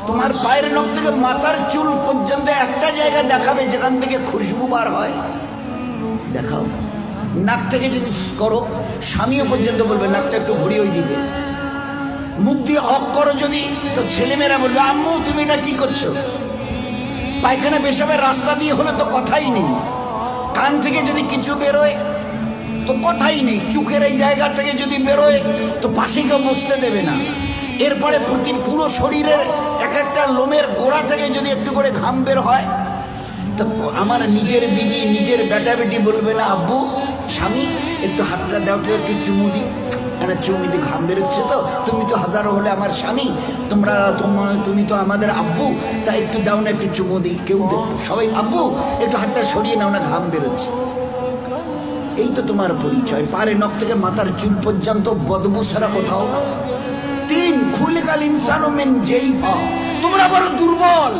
তোমার পায়ের নখ থেকে মাথার চুল পর্যন্ত একটা জায়গা দেখাবে যেখান থেকে খুশবু বার হয়, দেখাও। নাক থেকে যদি করো, স্বামীও পর্যন্ত বলবে নাকটা একটু ঘুরিয়ে ওই দিকে। মুখ দিয়ে অক করো যদি, তো ছেলেমেয়েরা বলবে আম্মু তুমি এটা কি করছো। পায়খানা পেশাবের রাস্তা দিয়ে হলে তো কথাই নেই। কান থেকে যদি কিছু বেরোয় তো কথাই নেই। চোখের এই জায়গা থেকে যদি বেরোয় তো পাশে কেউ বসতে দেবে না। এরপরে পুরো শরীরের এক একটা লোমের গোড়া থেকে যদি একটু করে ঘাম বের হয়, তো আমার নিজের বিবি, নিজের বেটা বেটি বলবে না আব্বু স্বামী একটু হাতটা দাও তো, একটু চুমু দিই, একটা চুমু দিয়ে ঘাম বেরোচ্ছে তো, তুমি তো হাজারো হলে আমার স্বামী, তুমি তো আমাদের আব্বু, তাই একটু দাও না, একটু চুমু দিই। কেউ দেখতো, সবাই আব্বু একটু হাতটা সরিয়ে নাও না, ঘাম বেরোচ্ছে। এই তো তোমার পরিচয়। পারে নখ থেকে মাথার চুল পর্যন্ত বদবু ছাড়া কোথাও। 3 খুলিকাল ইনসানু মিন জাইফা, তোমরা বড় দুর্বল।